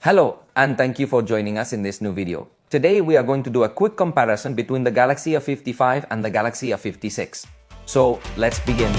Hello, and thank you for joining us in this new video. Today we are going to do a quick comparison between the Galaxy A55 and the Galaxy A56. So let's begin.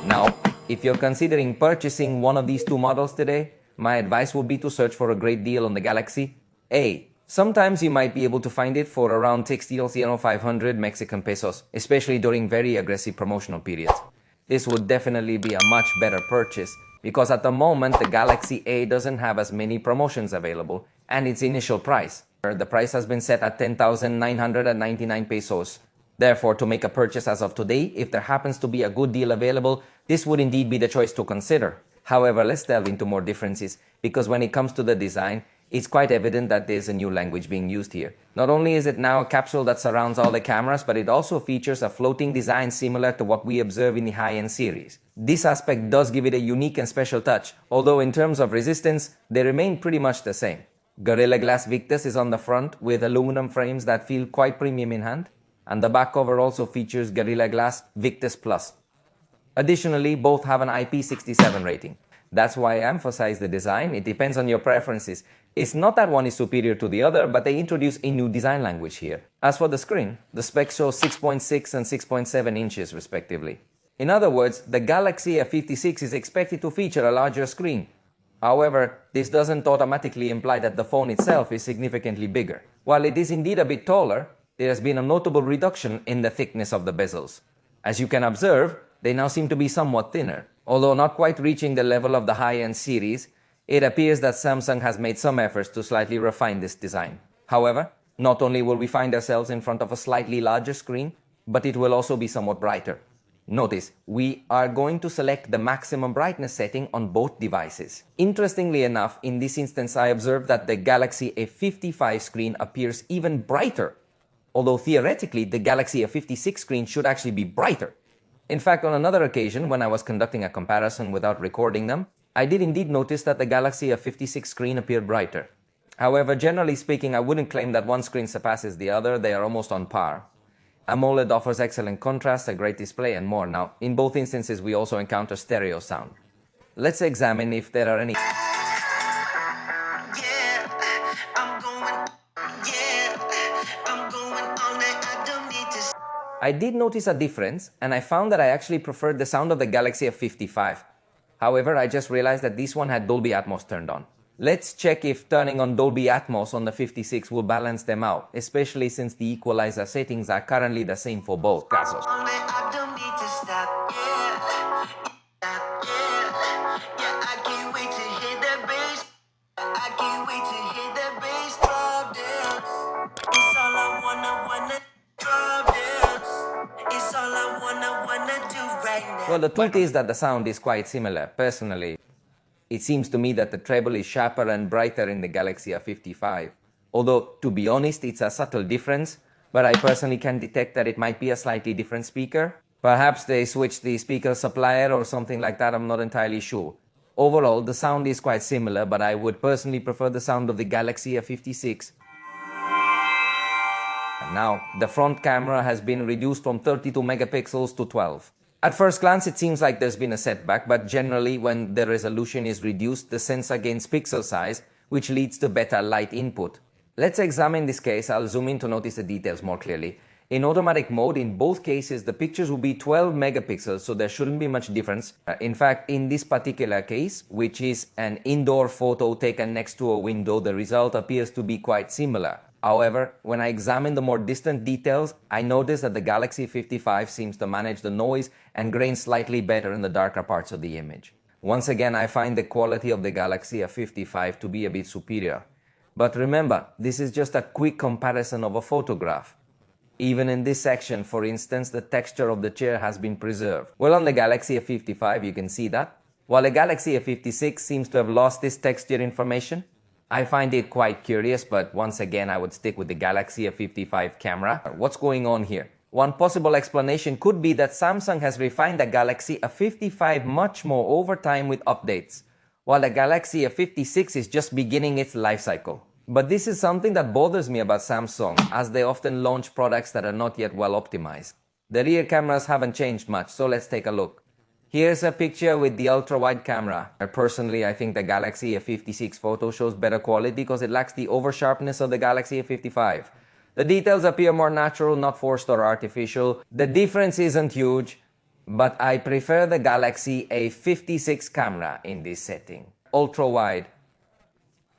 Now, if you're considering purchasing one of these two models today, my advice would be to search for a great deal on the Galaxy A. Sometimes you might be able to find it for around 60 or 500 Mexican pesos, especially during very aggressive promotional periods. This would definitely be a much better purchase because at the moment the Galaxy A doesn't have as many promotions available and its initial price. The price has been set at 10,999 pesos. Therefore, to make a purchase as of today, if there happens to be a good deal available, this would indeed be the choice to consider. However, let's delve into more differences because when it comes to the design, it's quite evident that there's a new language being used here. Not only is it now a capsule that surrounds all the cameras, but it also features a floating design similar to what we observe in the high-end series. This aspect does give it a unique and special touch, although in terms of resistance, they remain pretty much the same. Gorilla Glass Victus is on the front with aluminum frames that feel quite premium in hand, and the back cover also features Gorilla Glass Victus Plus. Additionally, both have an IP67 rating. That's why I emphasize the design. It depends on your preferences. It's not that one is superior to the other, but they introduce a new design language here. As for the screen, the specs show 6.6 and 6.7 inches respectively. In other words, the Galaxy A56 is expected to feature a larger screen. However, this doesn't automatically imply that the phone itself is significantly bigger. While it is indeed a bit taller, there has been a notable reduction in the thickness of the bezels. As you can observe, they now seem to be somewhat thinner. Although not quite reaching the level of the high-end series, it appears that Samsung has made some efforts to slightly refine this design. However, not only will we find ourselves in front of a slightly larger screen, but it will also be somewhat brighter. Notice, we are going to select the maximum brightness setting on both devices. Interestingly enough, in this instance I observed that the Galaxy A55 screen appears even brighter, although theoretically the Galaxy A56 screen should actually be brighter. In fact, on another occasion, when I was conducting a comparison without recording them, I did indeed notice that the Galaxy A56 screen appeared brighter. However, generally speaking, I wouldn't claim that one screen surpasses the other. They are almost on par. AMOLED offers excellent contrast, a great display, and more. Now, in both instances, we also encounter stereo sound. Let's examine if there are any. I did notice a difference, and I found that I actually preferred the sound of the Galaxy A55. However, I just realized that this one had Dolby Atmos turned on. Let's check if turning on Dolby Atmos on the 56 will balance them out, especially since the equalizer settings are currently the same for both casos. Well, the truth is that the sound is quite similar. Personally, it seems to me that the treble is sharper and brighter in the Galaxy A55. Although, to be honest, it's a subtle difference, but I personally can detect that it might be a slightly different speaker. Perhaps they switched the speaker supplier or something like that, I'm not entirely sure. Overall, the sound is quite similar, but I would personally prefer the sound of the Galaxy A56. Now, the front camera has been reduced from 32 megapixels to 12. At first glance, it seems like there's been a setback, but generally when the resolution is reduced, the sensor gains pixel size, which leads to better light input. Let's examine this case. I'll zoom in to notice the details more clearly. In automatic mode, in both cases, the pictures will be 12 megapixels, so there shouldn't be much difference. In fact, in this particular case, which is an indoor photo taken next to a window, the result appears to be quite similar. However, when I examine the more distant details, I notice that the Galaxy A55 seems to manage the noise and grain slightly better in the darker parts of the image. Once again, I find the quality of the Galaxy A55 to be a bit superior. But remember, this is just a quick comparison of a photograph. Even in this section, for instance, the texture of the chair has been preserved. Well, on the Galaxy A55, you can see that. While the Galaxy A56 seems to have lost this texture information, I find it quite curious, but once again, I would stick with the Galaxy A55 camera. What's going on here? One possible explanation could be that Samsung has refined the Galaxy A55 much more over time with updates, while the Galaxy A56 is just beginning its life cycle. But this is something that bothers me about Samsung, as they often launch products that are not yet well optimized. The rear cameras haven't changed much, so let's take a look. Here's a picture with the ultra-wide camera. Personally, I think the Galaxy A56 photo shows better quality because it lacks the over-sharpness of the Galaxy A55. The details appear more natural, not forced or artificial. The difference isn't huge, but I prefer the Galaxy A56 camera in this setting. Ultra-wide.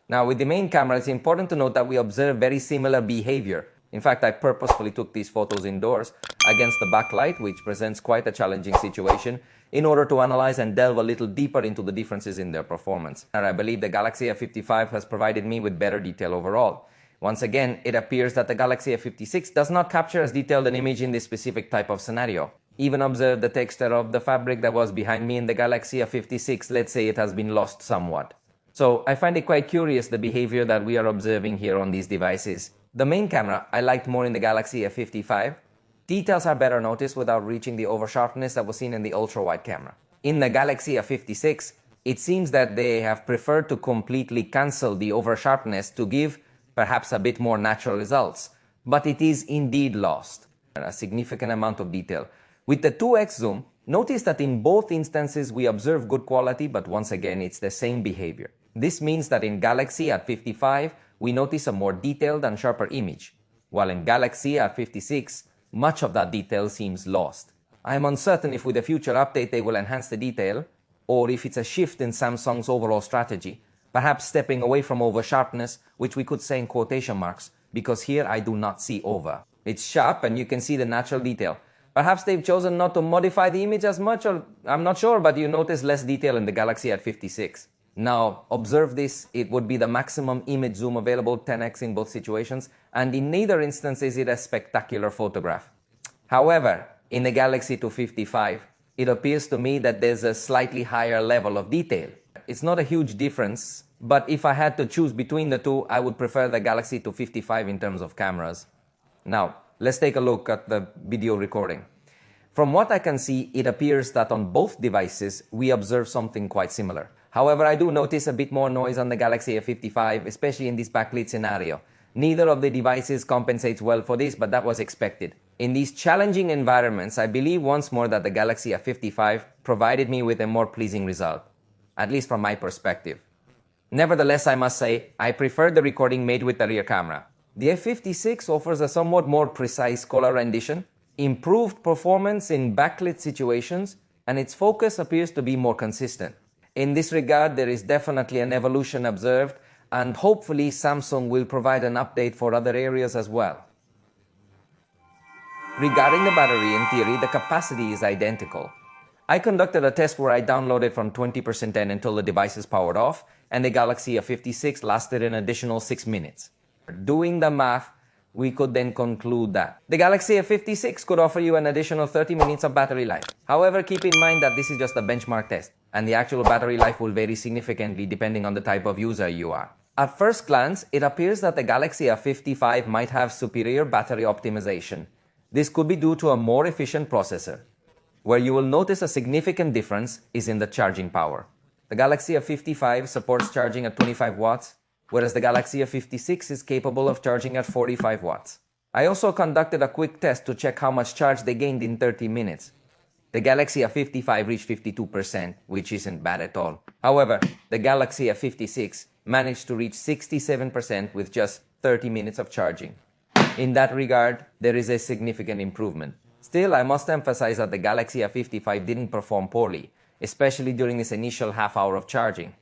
Now, with the main camera, it's important to note that we observe very similar behavior. In fact, I purposefully took these photos indoors against the backlight, which presents quite a challenging situation, in order to analyze and delve a little deeper into the differences in their performance. And I believe the Galaxy A55 has provided me with better detail overall. Once again, it appears that the Galaxy A56 does not capture as detailed an image in this specific type of scenario. Even observe the texture of the fabric that was behind me in the Galaxy A56. Let's say it has been lost somewhat. So I find it quite curious the behavior that we are observing here on these devices. The main camera I liked more in the Galaxy A55. Details are better noticed without reaching the over-sharpness that was seen in the ultra-wide camera. In the Galaxy A56, it seems that they have preferred to completely cancel the over-sharpness to give perhaps a bit more natural results. But it is indeed lost. A significant amount of detail. With the 2x zoom, notice that in both instances we observe good quality, but once again it's the same behavior. This means that in Galaxy A55, we notice a more detailed and sharper image, while in Galaxy A56, much of that detail seems lost. I am uncertain if with a future update they will enhance the detail, or if it's a shift in Samsung's overall strategy, perhaps stepping away from over-sharpness, which we could say in quotation marks, because here I do not see over. It's sharp and you can see the natural detail. Perhaps they've chosen not to modify the image as much, or I'm not sure, but you notice less detail in the Galaxy A56. Now, observe this, it would be the maximum image zoom available, 10x in both situations, and in neither instance is it a spectacular photograph. However, in the Galaxy A55, it appears to me that there's a slightly higher level of detail. It's not a huge difference, but if I had to choose between the two, I would prefer the Galaxy A55 in terms of cameras. Now, let's take a look at the video recording. From what I can see, it appears that on both devices, we observe something quite similar. However, I do notice a bit more noise on the Galaxy A55, especially in this backlit scenario. Neither of the devices compensates well for this, but that was expected. In these challenging environments, I believe once more that the Galaxy A55 provided me with a more pleasing result, at least from my perspective. Nevertheless, I must say, I prefer the recording made with the rear camera. The A56 offers a somewhat more precise color rendition, improved performance in backlit situations, and its focus appears to be more consistent. In this regard, there is definitely an evolution observed, and hopefully Samsung will provide an update for other areas as well. Regarding the battery, in theory, the capacity is identical. I conducted a test where I downloaded from 20% in until the device is powered off, and the Galaxy A56 lasted an additional 6 minutes. Doing the math, we could then conclude that the Galaxy A56 could offer you an additional 30 minutes of battery life. However, keep in mind that this is just a benchmark test, and the actual battery life will vary significantly depending on the type of user you are. At first glance, it appears that the Galaxy A55 might have superior battery optimization. This could be due to a more efficient processor. Where you will notice a significant difference is in the charging power. The Galaxy A55 supports charging at 25 watts, whereas the Galaxy A56 is capable of charging at 45 watts. I also conducted a quick test to check how much charge they gained in 30 minutes. The Galaxy A55 reached 52%, which isn't bad at all. However, the Galaxy A56 managed to reach 67% with just 30 minutes of charging. In that regard, there is a significant improvement. Still, I must emphasize that the Galaxy A55 didn't perform poorly, especially during its initial half hour of charging.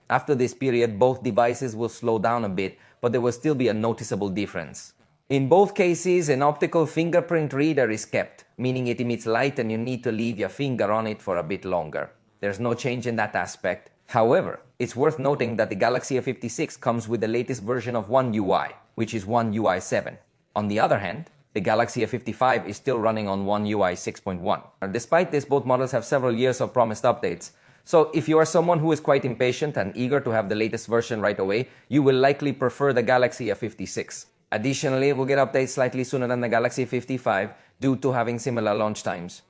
After this period, both devices will slow down a bit, but there will still be a noticeable difference. In both cases, an optical fingerprint reader is kept, meaning it emits light and you need to leave your finger on it for a bit longer. There's no change in that aspect. However, it's worth noting that the Galaxy A56 comes with the latest version of One UI, which is One UI 7. On the other hand, the Galaxy A55 is still running on One UI 6.1. Despite this, both models have several years of promised updates. So if you are someone who is quite impatient and eager to have the latest version right away, you will likely prefer the Galaxy A56. Additionally, we'll get updates slightly sooner than the Galaxy A55 due to having similar launch times.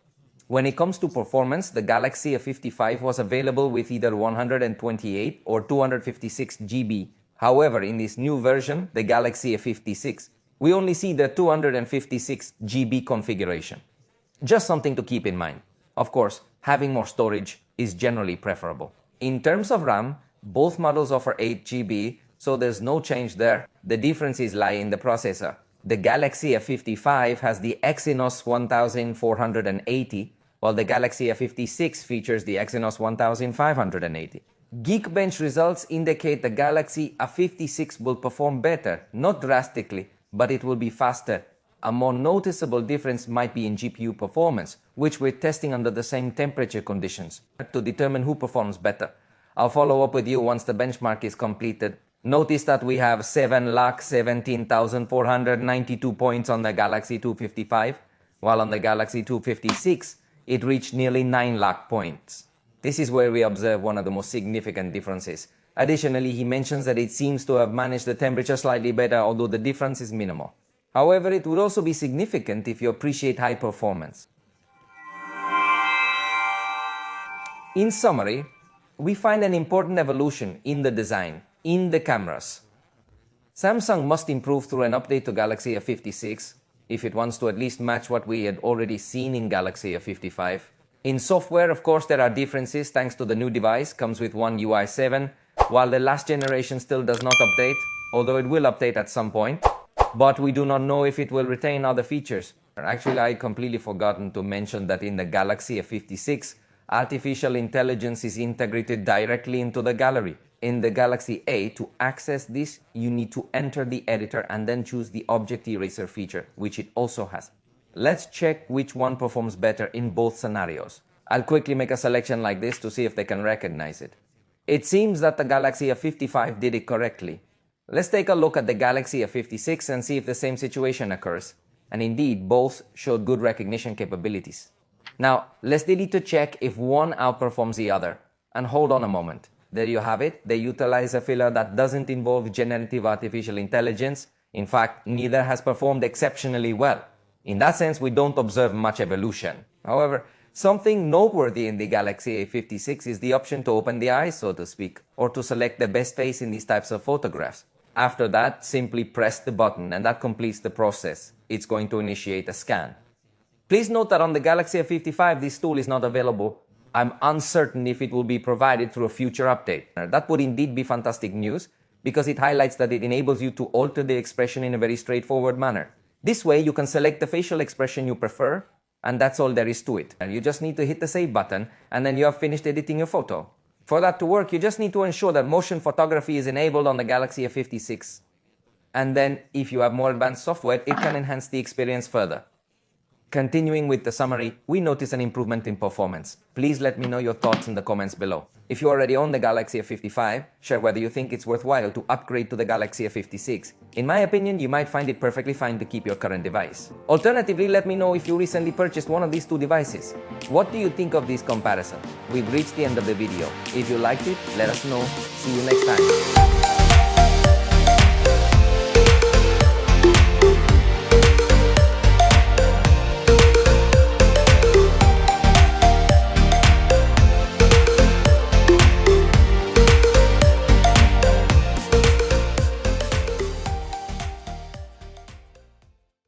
When it comes to performance, the Galaxy A55 was available with either 128 or 256 GB. However, in this new version, the Galaxy A56, we only see the 256 GB configuration. Just something to keep in mind. Of course, having more storage is generally preferable. In terms of RAM, both models offer 8 GB, so there's no change there. The differences lie in the processor. The Galaxy A55 has the Exynos 1480, while the Galaxy A56 features the Exynos 1580. Geekbench results indicate the Galaxy A56 will perform better, not drastically, but it will be faster. A more noticeable difference might be in GPU performance, which we're testing under the same temperature conditions to determine who performs better. I'll follow up with you once the benchmark is completed. Notice that we have 7,17,492 points on the Galaxy 255, while on the Galaxy 256, it reached nearly 9 lakh points. This is where we observe one of the most significant differences. Additionally, he mentions that it seems to have managed the temperature slightly better, although the difference is minimal. However, it would also be significant if you appreciate high performance. In summary, we find an important evolution in the design, in the cameras. Samsung must improve through an update to Galaxy A56 if it wants to at least match what we had already seen in Galaxy A55. In software, of course, there are differences thanks to the new device, comes with One UI 7, while the last generation still does not update, although it will update at some point. But we do not know if it will retain other features. Actually, I completely forgotten to mention that in the Galaxy A56, artificial intelligence is integrated directly into the gallery. In the Galaxy A, to access this, you need to enter the editor and then choose the object eraser feature, which it also has. Let's check which one performs better in both scenarios. I'll quickly make a selection like this to see if they can recognize it. It seems that the Galaxy A55 did it correctly. Let's take a look at the Galaxy A56 and see if the same situation occurs. And indeed, both showed good recognition capabilities. Now, let's need to check if one outperforms the other. And hold on a moment. There you have it. They utilize a filler that doesn't involve generative artificial intelligence. In fact, neither has performed exceptionally well. In that sense, we don't observe much evolution. However, something noteworthy in the Galaxy A56 is the option to open the eyes, so to speak, or to select the best face in these types of photographs. After that, simply press the button and that completes the process. It's going to initiate a scan. Please note that on the Galaxy A55, this tool is not available. I'm uncertain if it will be provided through a future update. That would indeed be fantastic news because it highlights that it enables you to alter the expression in a very straightforward manner. This way, you can select the facial expression you prefer, and that's all there is to it. And you just need to hit the save button, and then you have finished editing your photo. For that to work, you just need to ensure that motion photography is enabled on the Galaxy A56. And then, if you have more advanced software, it can enhance the experience further. Continuing with the summary, we notice an improvement in performance. Please let me know your thoughts in the comments below. If you already own the Galaxy A55, share whether you think it's worthwhile to upgrade to the Galaxy A56. In my opinion, you might find it perfectly fine to keep your current device. Alternatively, let me know if you recently purchased one of these two devices. What do you think of this comparison? We've reached the end of the video. If you liked it, let us know. See you next time.